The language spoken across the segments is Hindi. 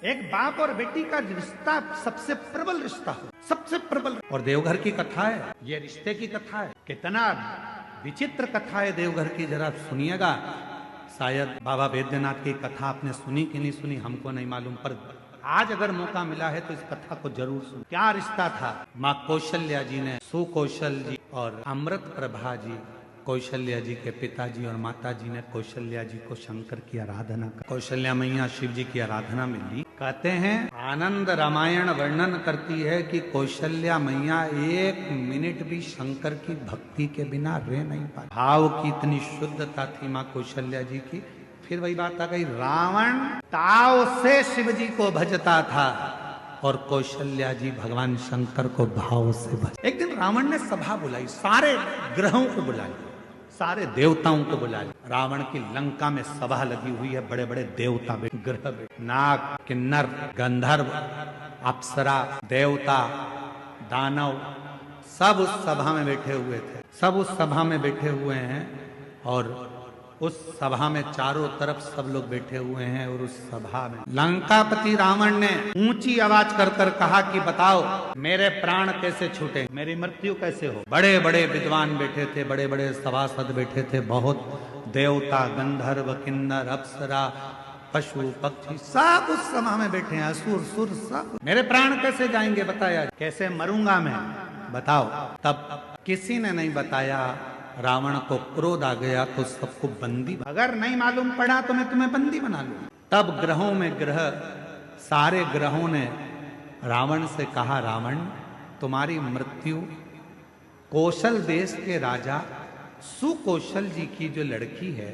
एक बाप और बेटी का रिश्ता सबसे प्रबल रिश्ता हो, सबसे प्रबल। और देवघर की कथा है, ये रिश्ते की कथा है। कितना विचित्र कथा है देवघर की, जरा सुनिएगा। शायद बाबा बैद्यनाथ की कथा आपने सुनी कि नहीं सुनी हमको नहीं मालूम, पर आज अगर मौका मिला है तो इस कथा को जरूर सुन। क्या रिश्ता था? माँ कौशल्या जी ने सुकौशल जी और अमृत प्रभा जी, कौशल्या जी के पिताजी और माता जी ने कौशल्या जी को शंकर की आराधना कर, कौशल्या मैया शिव जी की आराधना में ली। कहते हैं आनंद रामायण वर्णन करती है कि कौशल्या मैया एक मिनट भी शंकर की भक्ति के बिना रह नहीं पाई। भाव की इतनी शुद्धता थी माँ कौशल्या जी की। फिर वही बात आ गई, रावण ताव से शिव जी को भजता था और कौशल्या जी भगवान शंकर को भाव से भज। एक दिन रावण ने सभा बुलाई, सारे ग्रहों को बुला लिया, सारे देवताओं को बुला लिया। रावण की लंका में सभा लगी हुई है, बड़े बड़े देवता, ग्रह, नाग, किन्नर, गंधर्व, अप्सरा, देवता, दानव, सब उस सभा में बैठे हुए थे। सब उस सभा में बैठे हुए हैं और उस सभा में चारों तरफ सब लोग बैठे हुए हैं। और उस सभा में लंकापति रावण ने ऊंची आवाज कर कर कहा कि बताओ मेरे प्राण कैसे छूटे, मेरी मृत्यु कैसे हो। बड़े बड़े विद्वान बैठे थे, बड़े बड़े सभासद बैठे थे, बहुत देवता, गंधर्व, किन्नर, अप्सरा, पशु पक्षी सब उस सभा में बैठे हैं, असुर सुर सब। मेरे प्राण कैसे जाएंगे बताया, कैसे मरूंगा मैं बताओ। तब किसी ने नहीं बताया। रावण को क्रोध आ गया तो सबको बंदी, अगर नहीं मालूम पड़ा तो मैं तुम्हें बंदी बना लूं। तब ग्रहों में ग्रह, सारे ग्रहों ने रावण से कहा, रावण तुम्हारी मृत्यु कौशल देश के राजा सुकौशल जी की जो लड़की है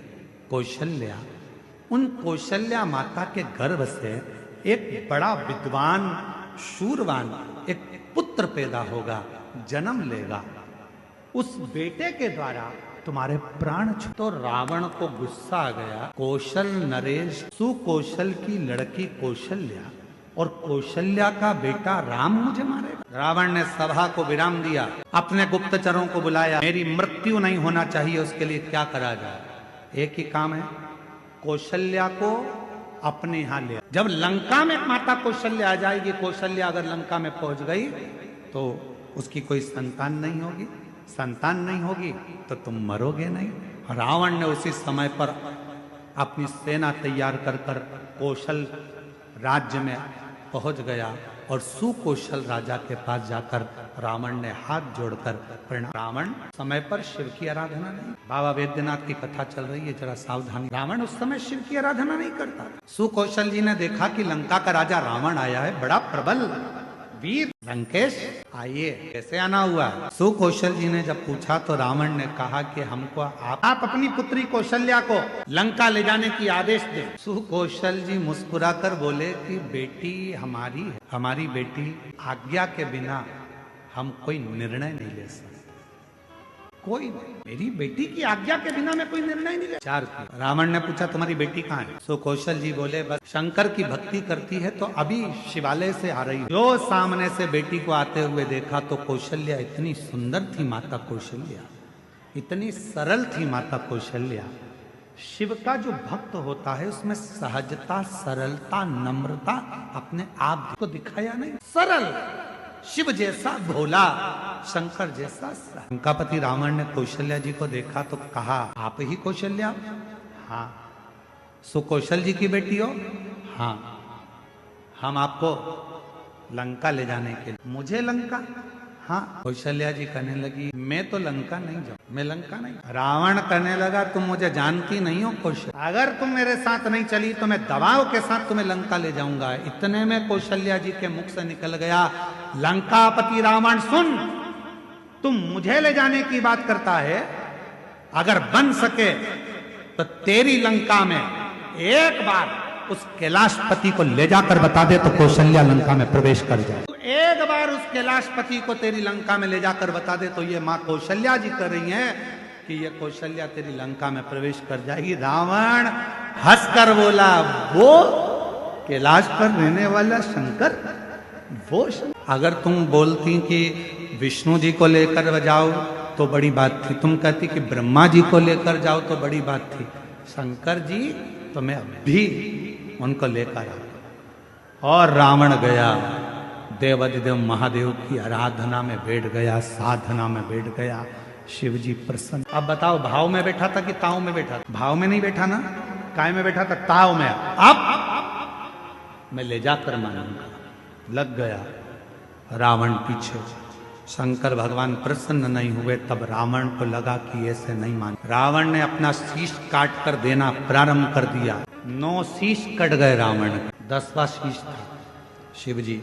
कौशल्या, उन कौशल्या माता के गर्भ से एक बड़ा विद्वान शूरवान एक पुत्र पैदा होगा, जन्म लेगा। उस बेटे के द्वारा तुम्हारे प्राण छूटे। तो रावण को गुस्सा आ गया, कौशल नरेश, सुकौशल की लड़की कौशल्या और कौशल्या का बेटा राम मुझे मारेगा। रावण ने सभा को विराम दिया, अपने गुप्तचरों को बुलाया, मेरी मृत्यु नहीं होना चाहिए, उसके लिए क्या करा जाए। एक ही काम है, कौशल्या को अपने यहां ले। जब लंका में माता कौशल्या आ जाएगी, कौशल्या अगर लंका में पहुंच गई तो उसकी कोई संतान नहीं होगी, संतान नहीं होगी तो तुम मरोगे नहीं। रावण ने उसी समय पर अपनी सेना तैयार कर कर कौशल राज्य में पहुंच गया और सुकौशल राजा के पास जाकर रावण ने हाथ जोड़कर प्रणाम। रावण समय पर शिव की आराधना नहीं, बाबा बैद्यनाथ की कथा चल रही है, जरा सावधानी। रावण उस समय शिव की आराधना नहीं करता। सुकौशल जी ने देखा कि लंका का राजा रावण आया है, बड़ा प्रबल वीर लंकेश, आइए। कैसे आना हुआ? सुकौशल जी ने जब पूछा तो रावण ने कहा कि हमको आप अपनी पुत्री कौशल्या को लंका ले जाने की आदेश दे। सुकौशल जी मुस्कुराकर बोले कि बेटी हमारी है, हमारी बेटी आज्ञा के बिना हम कोई निर्णय नहीं ले सकते, कोई नहीं, मेरी बेटी की आज्ञा के बिना मैं कोई निर्णय नहीं ले। चार की रावण ने पूछा तुम्हारी बेटी कहाँ है? सुकौशल जी बोले बस शंकर की भक्ति करती है तो अभी शिवालय से आ रही है। जो सामने से बेटी को आते हुए देखा तो कौशल्या इतनी सुंदर थी, माता कौशल्या इतनी सरल थी, माता कौशल्या। शिव का जो भक्त होता है उसमें सहजता, सरलता, नम्रता अपने आप को दिखाया नहीं, सरल, शिव जैसा भोला, शंकर जैसा। लंकापति रावण ने कौशल्या जी को देखा तो कहा आप ही कौशल्या? हाँ। सुकौशल जी की बेटी हो? हाँ। हम आपको लंका ले जाने के लिए। मुझे लंका? हाँ। कौशल्या जी कहने लगी मैं तो लंका नहीं जाऊं, मैं लंका नहीं। रावण कहने लगा तुम मुझे जानती नहीं हो कौशल्या, अगर तुम मेरे साथ नहीं चली तो मैं दबाव के साथ तुम्हें लंका ले जाऊंगा। इतने में कौशल्या जी के मुख से निकल गया, लंकापति रावण सुन, तुम मुझे ले जाने की बात करता है, अगर बन सके तो तेरी लंका में एक बार उस कैलाशपति को ले जाकर बता दे तो कौशल्या लंका में प्रवेश कर जाए। तो एक बार उस कैलाशपति को तेरी लंका में ले जाकर बता दे तो ये माँ कौशल्या जी कर रही हैं कि ये कौशल्या तेरी लंका में प्रवेश कर जाएगी। रावण हंसकर बोला वो कैलाश पर रहने वाला शंकर, वो अगर तुम बोलती कि विष्णु जी को लेकर जाओ तो बड़ी बात थी, तुम कहती कि ब्रह्मा जी को लेकर जाओ तो बड़ी बात थी, शंकर जी तो मैं अभी उनको लेकर आ। और रावण गया देवाधिदेव महादेव की आराधना में बैठ गया, साधना में बैठ गया। शिव जी प्रसन्न। अब बताओ, भाव में बैठा था कि ताव में बैठा था? भाव में नहीं बैठा ना, काय में बैठा था? ताव में। अब मैं ले जाकर मानूंगा। लग गया रावण पीछे। शंकर भगवान प्रसन्न नहीं हुए, तब रावण को लगा कि ऐसे नहीं मान। रावण ने अपना शीश काट कर देना प्रारंभ कर दिया। 9 शीश कट गए रावण। 10वां शीश था। शिव जी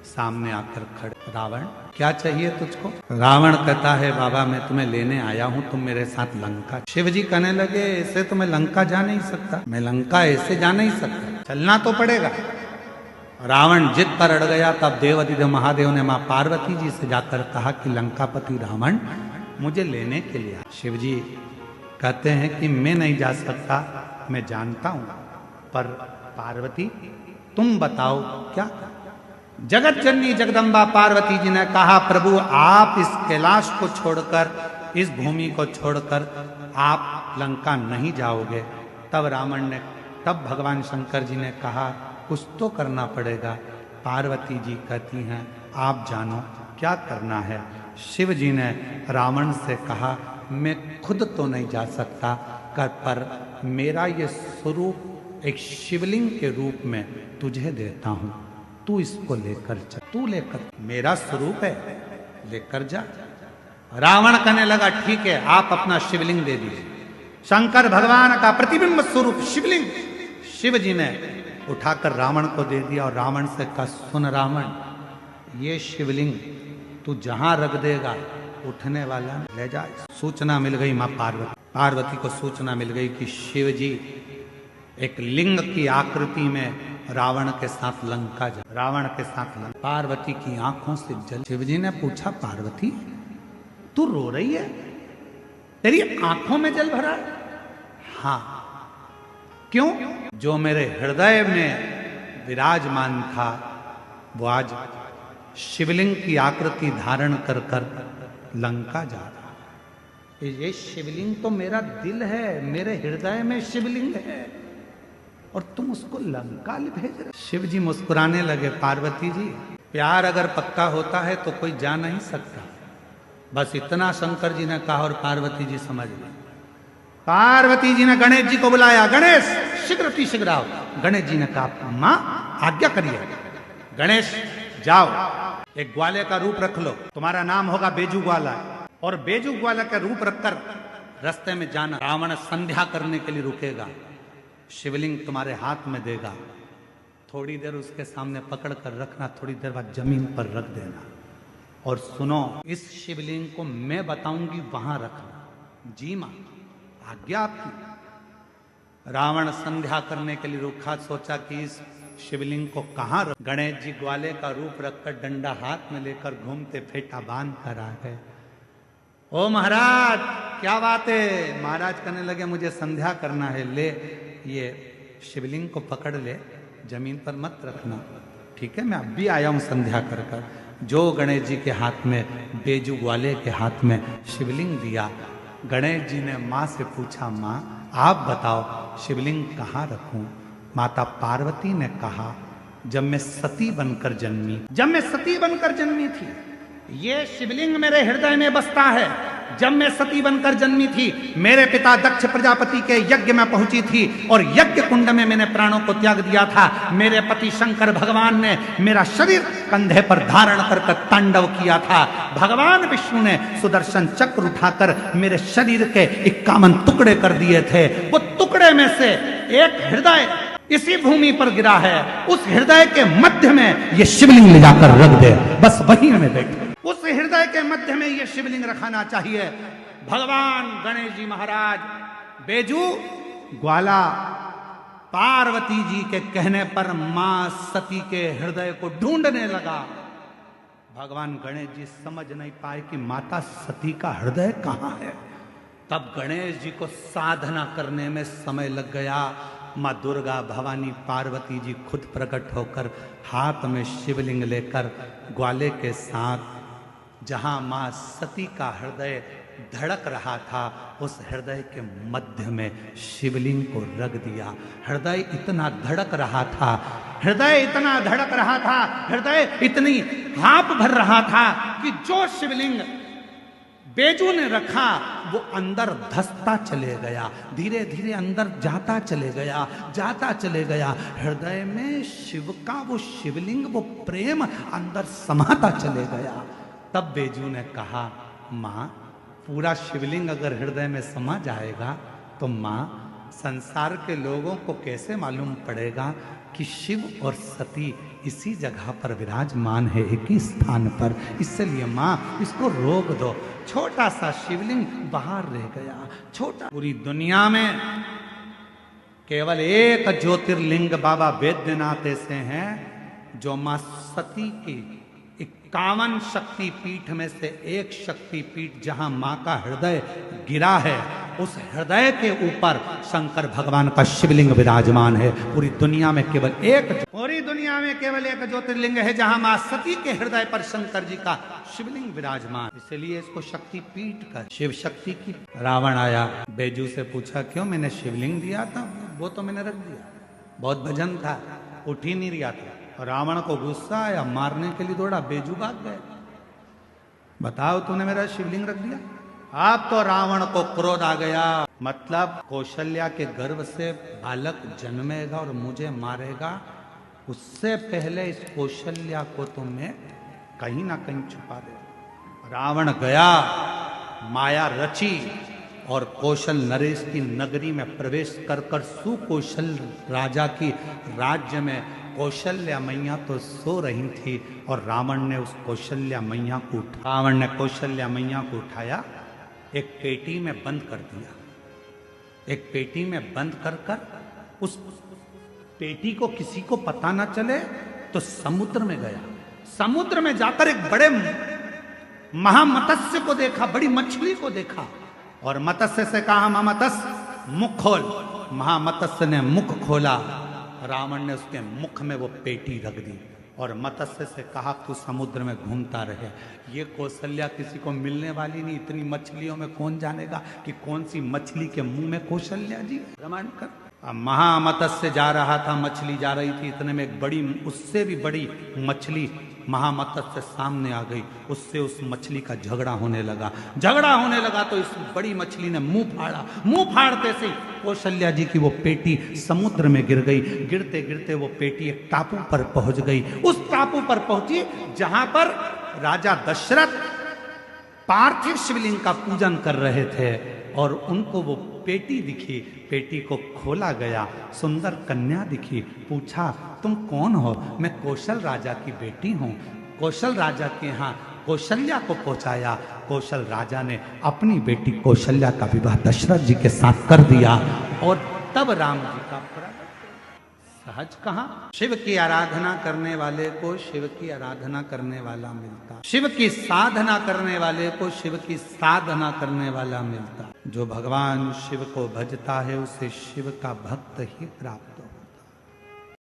सामने आकर खड़े। रावण, क्या चाहिए तुझको? रावण कहता है, बाबा मैं तुम्हें लेने आया हूं, तुम मेरे साथ लंका। शिव जी कहने लगे, ऐसे तो मैं लंका जा नहीं सकता, मैं लंका ऐसे जा नहीं सकता, चलना तो पड़ेगा। रावण जिद पर अड़ गया। तब देवाधिदेव महादेव ने मां पार्वती जी से जाकर कहा कि लंकापति रावण मुझे लेने के लिए। शिव जी कहते हैं कि मैं नहीं जा सकता, मैं जानता हूं, पर पार्वती तुम बताओ क्या? जगत जननी जगदम्बा पार्वती जी ने कहा, प्रभु आप इस कैलाश को छोड़कर, इस भूमि को छोड़कर आप लंका नहीं जाओगे। तब भगवान शंकर जी ने कहा, कुछ तो करना पड़ेगा। पार्वती जी कहती हैं, आप जानो क्या करना है। शिव जी ने रावण से कहा, मैं खुद तो नहीं जा सकता, पर मेरा ये स्वरूप एक शिवलिंग के रूप में तुझे देता हूं, तू इसको लेकर चल। तू लेकर, मेरा स्वरूप है, लेकर जा। रावण कहने लगा, ठीक है, आप अपना शिवलिंग दे दीजिए। शंकर भगवान का प्रतिबिंब स्वरूप शिवलिंग शिव जी ने उठाकर रावण को दे दिया और रावण से कहा, सुन रावण, ये शिवलिंग तू जहां रख देगा उठने वाला ले जा। सूचना मिल गई मां पार्वती को सूचना मिल गई कि शिव जी एक लिंग की आकृति में रावण के साथ लंका जा। रावण के साथ लंका। पार्वती की आंखों से जल। शिव जी ने पूछा, पार्वती तू रो रही है, तेरी आंखों में जल भरा है? हाँ। क्यों? जो मेरे हृदय में विराजमान था वो आज शिवलिंग की आकृति धारण कर कर लंका जा रहा है। ये शिवलिंग तो मेरा दिल है, मेरे हृदय में शिवलिंग है, और तुम उसको लंका भेज रहे। शिव जी मुस्कुराने लगे, पार्वती जी प्यार अगर पक्का होता है तो कोई जा नहीं सकता। बस इतना शंकर जी ने कहा और पार्वती जी समझ गई। पार्वती जी ने गणेश जी को बुलाया, गणेश शीघ्र आओ। गणेश जी ने कहा, मां आज्ञा करिए। गणेश जाओ, एक ग्वाले का रूप रख लो, तुम्हारा नाम होगा बेजू ग्वाला, और बेजू ग्वाला का रूप रखकर रास्ते में जाना। रावण संध्या करने के लिए रुकेगा, शिवलिंग तुम्हारे हाथ में देगा, थोड़ी देर उसके सामने पकड़ कर रखना, थोड़ी देर बाद जमीन पर रख देना, और सुनो, इस शिवलिंग को मैं बताऊंगी वहां रखना। जी मां, आज्ञा आपकी। रावण संध्या करने के लिए रुका, सोचा कि इस शिवलिंग को कहां रख। गणेश जी ग्वाले का रूप रखकर डंडा हाथ में लेकर घूमते फेटा बांध कर आ गए। ओ महाराज क्या बात है? महाराज कहने लगे, मुझे संध्या करना है, ले ये शिवलिंग को पकड़ ले, जमीन पर मत रखना। ठीक है, मैं अब भी आया हूं संध्या कर कर। जो गणेश जी के हाथ में, बेजू ग्वाले के हाथ में शिवलिंग दिया। गणेश जी ने मां से पूछा, मां आप बताओ शिवलिंग कहाँ रखूं? माता पार्वती ने कहा, जब मैं सती बनकर जन्मी थी, ये शिवलिंग मेरे हृदय में बसता है। जब मैं सती बनकर जन्मी थी, मेरे पिता दक्ष प्रजापति के यज्ञ में पहुंची थी और यज्ञ कुंड में मैंने प्राणों को त्याग दिया था। मेरे पति शंकर भगवान ने मेरा शरीर कंधे पर धारण कर तांडव किया था। भगवान विष्णु ने सुदर्शन चक्र उठाकर मेरे शरीर के 51 टुकड़े कर दिए थे। वो टुकड़े में से एक हृदय इसी भूमि पर गिरा है, उस हृदय के मध्य में ये शिवलिंग ले जाकर रख दे, बस वहीं में बैठे। उस हृदय के मध्य में ये शिवलिंग रखाना चाहिए। भगवान गणेश जी महाराज बेजू ग्वाला पार्वती जी के कहने पर मां सती के हृदय को ढूंढने लगा। भगवान गणेश जी समझ नहीं पाए कि माता सती का हृदय कहां है। तब गणेश जी को साधना करने में समय लग गया। मां दुर्गा भवानी पार्वती जी खुद प्रकट होकर हाथ में शिवलिंग लेकर ग्वाले के साथ, जहां मां सती का हृदय धड़क रहा था, उस हृदय के मध्य में शिवलिंग को रख दिया। हृदय इतना धड़क रहा था, हृदय इतना धड़क रहा था, हृदय इतनी हाँप भर रहा था कि जो शिवलिंग बेजू ने रखा वो अंदर धसता चले गया, धीरे धीरे अंदर जाता चले गया, जाता चले गया। हृदय में शिव का वो शिवलिंग, वो प्रेम अंदर समाता चले गया। तब बेजू ने कहा, माँ पूरा शिवलिंग अगर हृदय में समा जाएगा तो माँ संसार के लोगों को कैसे मालूम पड़ेगा कि शिव और सती इसी जगह पर विराजमान है, एक ही स्थान पर। इसलिए माँ इसको रोक दो। छोटा सा शिवलिंग बाहर रह गया, छोटा। पूरी दुनिया में केवल एक ज्योतिर्लिंग बाबा वैद्यनाथ ऐसे हैं जो माँ सती की 51 शक्ति पीठ में से एक शक्ति पीठ जहां मां का हृदय गिरा है, उस हृदय के ऊपर शंकर भगवान का शिवलिंग विराजमान है। पूरी दुनिया में केवल एक ज्योतिर्लिंग है जहां मां सती के हृदय पर शंकर जी का शिवलिंग विराजमान। इसलिए इसको शक्ति पीठ का, शिव शक्ति की। रावण आया, बेजू से पूछा, क्यों? मैंने शिवलिंग दिया था, वो तो मैंने रख दिया, बहुत भजन था, उठ ही नहीं रहा था। रावण को गुस्सा आया, मारने के लिए दौड़ा, बेजू भाग गए। बताओ, तूने मेरा शिवलिंग रख दिया। अब तो रावण को क्रोध आ गया, मतलब कौशल्या के गर्भ से बालक जन्मेगा और मुझे मारेगा, उससे पहले इस कौशल्या को तो मैं कहीं ना कहीं छुपा दे। रावण गया, माया रची और कौशल नरेश की नगरी में प्रवेश कर कर सुकौशल राजा की राज्य में कौशल्या मैया तो सो रही थी और रावण ने उस कौशल्या मैया को रावण ने कौशल्या मैया को उठाया, एक पेटी में बंद कर दिया। एक पेटी में बंद कर कर उस पेटी को किसी को पता ना चले तो समुद्र में गया। समुद्र में जाकर एक बड़े महामत्स्य को देखा, बड़ी मछली को देखा और मत्स्य से कहा, महामत्स्य मुख खोल। महामत्स्य ने मुख खोला, रावण ने उसके मुख में वो पेटी रख दी और मत्स्य से कहा, तू समुद्र में घूमता रहे। ये कौशल्या किसी को मिलने वाली नहीं, इतनी मछलियों में कौन जानेगा कि कौन सी मछली के मुंह में कौशल्या जी प्रमाण कर। अब महामत्स्य जा रहा था, मछली जा रही थी, इतने में एक बड़ी, उससे भी बड़ी मछली महामत्स्य सामने आ गई। उससे उस मछली का झगड़ा होने लगा। झगड़ा होने लगा तो इस बड़ी मछली ने मुंह फाड़ा। मुंह फाड़ते से कौशल्या जी की वो पेटी समुद्र में गिर गई। गिरते गिरते वो पेटी एक टापू पर पहुंच गई। उस टापू पर पहुंची जहां पर राजा दशरथ पार्थिव शिवलिंग का पूजन कर रहे थे और उनको वो पेटी दिखी। पेटी को खोला गया, सुंदर कन्या दिखी। पूछा, तुम कौन हो? मैं कौशल राजा की बेटी हूँ। कौशल राजा के यहाँ कौशल्या को पहुंचाया। कौशल राजा ने अपनी बेटी कौशल्या का विवाह दशरथ जी के साथ कर दिया और तब राम जी का सहज कहा। शिव की आराधना करने वाले को शिव की आराधना करने वाला मिलता, शिव की साधना करने वाले को शिव की साधना करने वाला मिलता। जो भगवान शिव को भजता है उसे शिव का भक्त ही प्राप्त हो।